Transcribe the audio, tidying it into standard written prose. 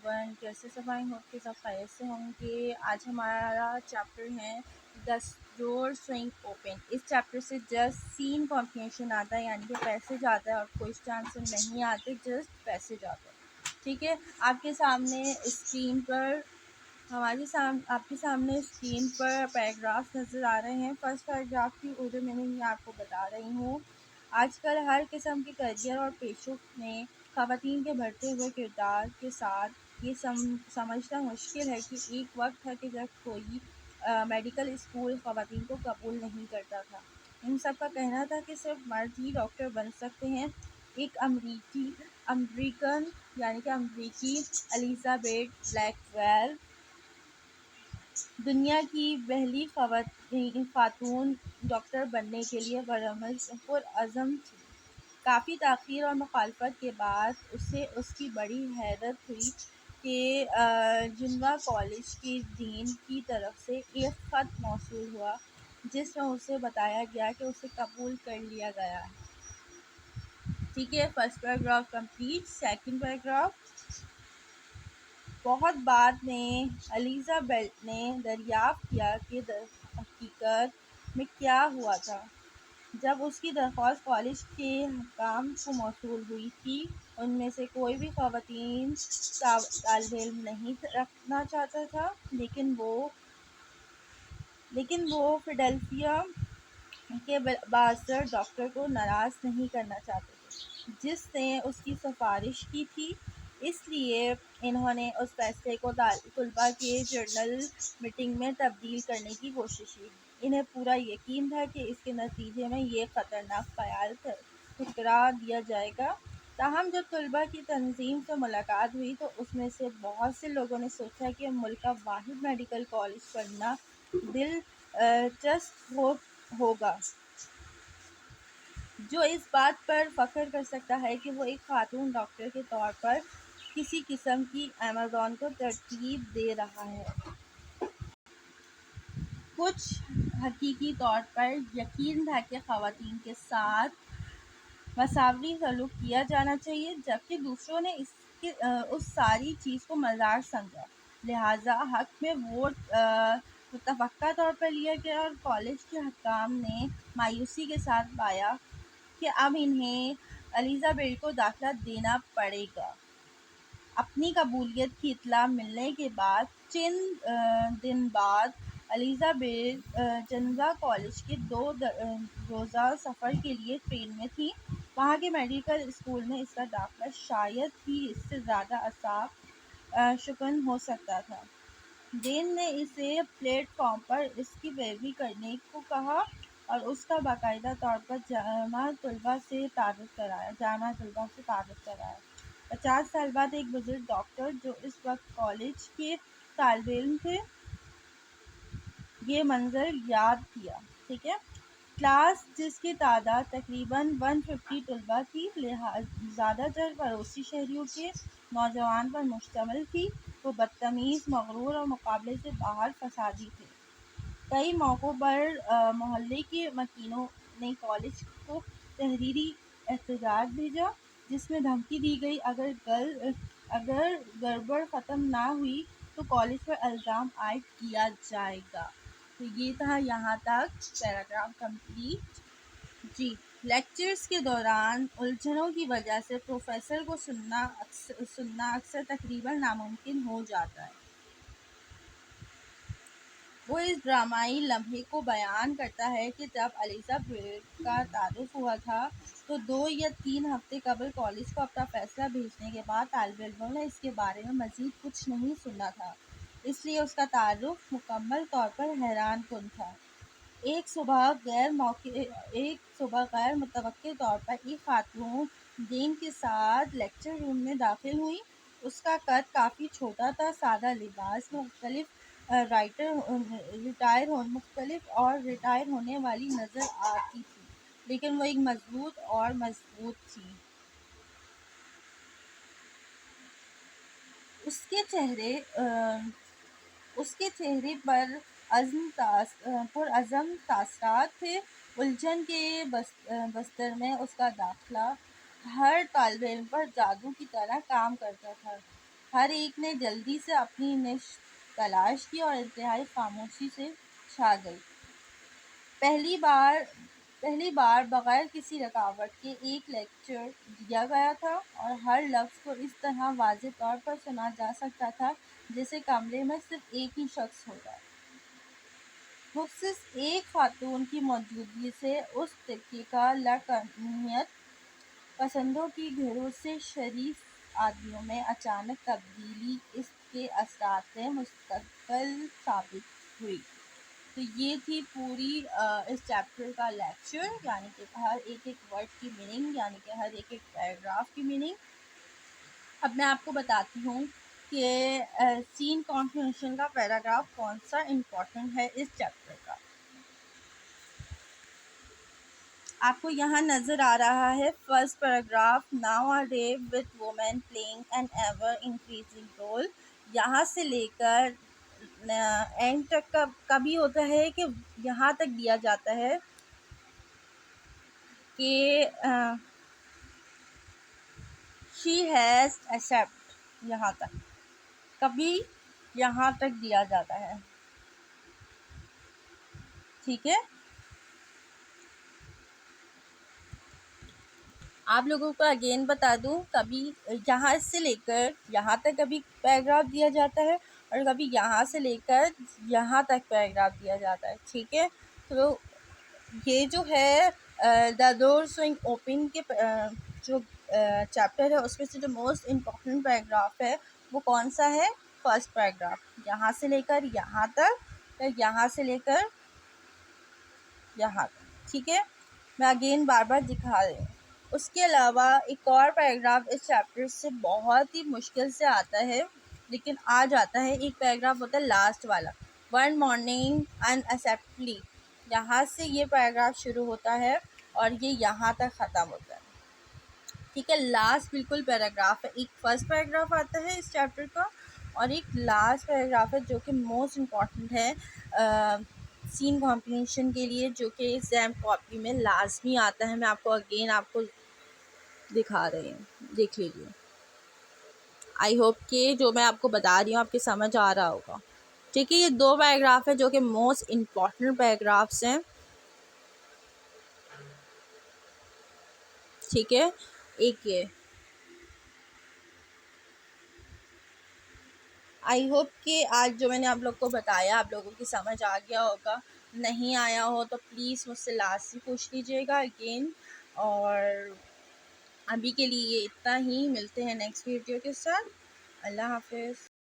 Everyone, کیسے صفائی ہوتی سب خیر سے ہوں گے۔ آج ہمارا چیپٹر ہے دا ڈور سوئنگ اوپن۔ اس چیپٹر سے جسٹ سین کمپلیشن آتا ہے، یعنی کہ پیسج آتا ہے اور کوئی آنسر نہیں آتے، جسٹ پیسج آتا ہے، ٹھیک ہے۔ آپ کے سامنے اسکرین پر آپ کے سامنے اسکرین پر پیراگراف نظر آ رہے ہیں۔ فرسٹ پیراگراف کی اردو میننگ میں آپ کو بتا رہی ہوں۔ آج کل ہر قسم کے کیریئر اور پیشوں میں خواتین کے بڑھتے ہوئے کردار کے ساتھ یہ سمجھنا مشکل ہے کہ ایک وقت تھا کہ جب کوئی میڈیکل اسکول خواتین کو قبول نہیں کرتا تھا۔ ان سب کا کہنا تھا کہ صرف مرد ہی ڈاکٹر بن سکتے ہیں۔ ایک امریکی الیزابیتھ بلیکویل دنیا کی پہلی خاتون ڈاکٹر بننے کے لیے پرعزم تھی۔ کافی تاخیر اور مخالفت کے بعد اسے اس کی بڑی حیرت ہوئی کہ جنوا کالج کے ڈین کی طرف سے ایک خط موصول ہوا جس میں اسے بتایا گیا کہ اسے قبول کر لیا گیا ہے، ٹھیک ہے۔ First paragraph complete. Second paragraph. بہت بعد میں الیزابیتھ نے دریافت کیا کہ حقیقت میں کیا ہوا تھا۔ جب اس کی درخواست کالج کے حکام کو موصول ہوئی تھی، ان میں سے کوئی بھی خواتین طالب علم نہیں رکھنا چاہتا تھا، لیکن وہ فیلڈیلفیا کے بااثر ڈاکٹر کو ناراض نہیں کرنا چاہتے تھے جس نے اس کی سفارش کی تھی۔ اس لیے انہوں نے اس فیصلے کو طلباء کے جنرل میٹنگ میں تبدیل کرنے کی کوشش کی۔ انہیں پورا یقین تھا کہ اس کے نتیجے میں یہ خطرناک خیال ٹھکرا دیا جائے گا۔ تاہم جب طلباء کی تنظیم سے ملاقات ہوئی تو اس میں سے بہت سے لوگوں نے سوچا کہ ملک کا واحد میڈیکل کالج پڑھنا دلچسپ ہوگا جو اس بات پر فخر کر سکتا ہے کہ وہ ایک خاتون ڈاکٹر کے طور پر کسی قسم کی ایمیزون کو ترتیب دے رہا ہے۔ کچھ حقیقی طور پر یقین تھا کہ خواتین کے ساتھ مساوی سلوک کیا جانا چاہیے، جبکہ دوسروں نے اس ساری چیز کو مزاح سمجھا، لہذا حق میں ووٹ متفقہ طور پر لیا گیا اور کالج کے حکام نے مایوسی کے ساتھ پایا کہ اب انہیں الیزابیتھ کو داخلہ دینا پڑے گا۔ اپنی قبولیت کی اطلاع ملنے کے بعد چند دن بعد الیزابیتھ جنوا کالج کے 2 روزہ سفر کے لیے ٹرین میں تھی۔ وہاں کے میڈیکل اسکول میں اس کا داخلہ شاید ہی اس سے زیادہ اعصاب شکن ہو سکتا تھا۔ ڈین نے اسے پلیٹ فارم پر اس کی پیروی کرنے کو کہا اور اس کا باقاعدہ طور پر جامعہ طلباء سے تعارف کرایا۔ 50 سال بعد ایک بزرگ ڈاکٹر جو اس وقت کالج کے طالب علم تھے یہ منظر یاد کیا، ٹھیک ہے۔ کلاس جس کی تعداد تقریباً 150 طلباء تھی، زیادہ تر پڑوسی شہروں کے نوجوان پر مشتمل تھی۔ وہ بدتمیز، مغرور اور مقابلے سے باہر فسادی تھے۔ کئی موقعوں پر محلے کے مکینوں نے کالج کو تحریری احتجاج بھیجا جس میں دھمکی دی گئی اگر گڑبڑ ختم نہ ہوئی تو کالج پر الزام عائد کیا جائے گا۔ تو یہ تھا یہاں تک پیراگراف کمپلیٹ۔ جی، لیکچرز کے دوران الجھنوں کی وجہ سے پروفیسر کو سننا اکثر تقریباً ناممکن ہو جاتا ہے۔ وہ اس ڈرامائی لمحے کو بیان کرتا ہے کہ جب الیزابیتھ کا تعارف ہوا تھا تو 2 یا 3 ہفتے قبل کالج کو اپنا فیصلہ بھیجنے کے بعد طالب علموں نے اس کے بارے میں مزید کچھ نہیں سنا تھا، اس لیے اس کا تعارف مکمل طور پر حیران کن تھا۔ ایک صبح غیر متوقع طور پر ایک خاتون ڈین کے ساتھ لیکچر روم میں داخل ہوئی۔ اس کا قد کافی چھوٹا تھا، سادہ لباس، ریٹائر ہونے والی نظر آتی تھی، لیکن وہ ایک مضبوط تھی۔ اس کے چہرے پر پرعزم تاثرات تھے۔ الجھن کے بستر میں اس کا داخلہ ہر طالب علم پر جادو کی طرح کام کرتا تھا۔ ہر ایک نے جلدی سے اپنی نشست تلاش کی اور انتہائی خاموشی سے چھا گئی۔ پہلی بار بغیر کسی رکاوٹ کے ایک لیکچر دیا گیا تھا اور ہر لفظ کو اس طرح واضح طور پر سنا جا سکتا تھا جیسے کمرے میں صرف ایک ہی شخص ہوگا۔ مخصوص ایک خاتون کی موجودگی سے اس طبقے کا لاقانونیت پسندوں کے گروہ سے شریف آدمیوں میں اچانک تبدیلی اس کے اثرات مستقل ثابت ہوئی۔ تو یہ تھی پوری اس چیپٹر کا لیکچر، یعنی کہ ہر ایک ورڈ کی میننگ، یعنی کہ ہر ایک پیراگراف کی میننگ۔ اب میں آپ کو بتاتی ہوں کہ سین کمپریہنشن کا پیراگراف کون سا امپورٹنٹ ہے اس چیپٹر کا۔ آپ کو یہاں نظر آ رہا ہے first paragraph, now a day with women playing an ever increasing role. یہاں سے لے کر اینڈ تک کبھی ہوتا ہے کہ یہاں تک دیا جاتا ہے کہ شی ہیز ایکسیپٹ، یہاں تک کبھی یہاں تک دیا جاتا ہے، ٹھیک ہے۔ آپ لوگوں کو اگین بتا دوں، کبھی یہاں سے لے کر یہاں تک کبھی پیراگراف دیا جاتا ہے اور کبھی یہاں سے لے کر یہاں تک پیراگراف دیا جاتا ہے، ٹھیک ہے۔ تو یہ جو ہے دا ڈور سوئنگ اوپن کے جو چیپٹر ہے اس میں سے جو موسٹ امپورٹنٹ پیراگراف ہے وہ کون سا ہے؟ فرسٹ پیراگراف، یہاں سے لے کر یہاں تک، یہاں سے لے کر یہاں تک، ٹھیک ہے۔ میں اگین بار بار دکھا رہی ہوں۔ اس کے علاوہ ایک اور پیراگراف اس چیپٹر سے بہت ہی مشکل سے آتا ہے لیکن آ جاتا ہے، ایک پیراگراف ہوتا ہے لاسٹ والا، ون مارننگ ان اسمبلی۔ یہاں سے یہ پیراگراف شروع ہوتا ہے اور یہ یہاں تک ختم ہوتا ہے، ٹھیک ہے۔ لاسٹ بالکل پیراگراف ہے، ایک فرسٹ پیراگراف آتا ہے اس چیپٹر کا اور ایک لاسٹ پیراگراف ہے جو کہ موسٹ امپورٹنٹ ہے سین کمپریہنشن کے لیے، جو کہ ایگزام کاپی میں لازمی آتا ہے۔ میں آپ کو اگین آپ کو دکھا رہی ہوں، دیکھ لیجیے۔ آئی ہوپ کہ جو میں آپ کو بتا رہی ہوں آپ کے سمجھ آ رہا ہوگا، ٹھیک ہے۔ یہ دو پیراگراف ہے جو کہ موسٹ امپورٹنٹ پیراگرافس ہیں، ٹھیک ہے۔ ایک یہ آئی ہوپ کہ آج جو میں نے آپ لوگ کو بتایا آپ لوگوں کی سمجھ آ گیا ہوگا، نہیں آیا ہو تو پلیز مجھ سے لاسٹ پوچھ لیجیے گا اگین۔ اور ابھی کے لیے اتنا ہی، ملتے ہیں نیکسٹ ویڈیو کے ساتھ، اللہ حافظ۔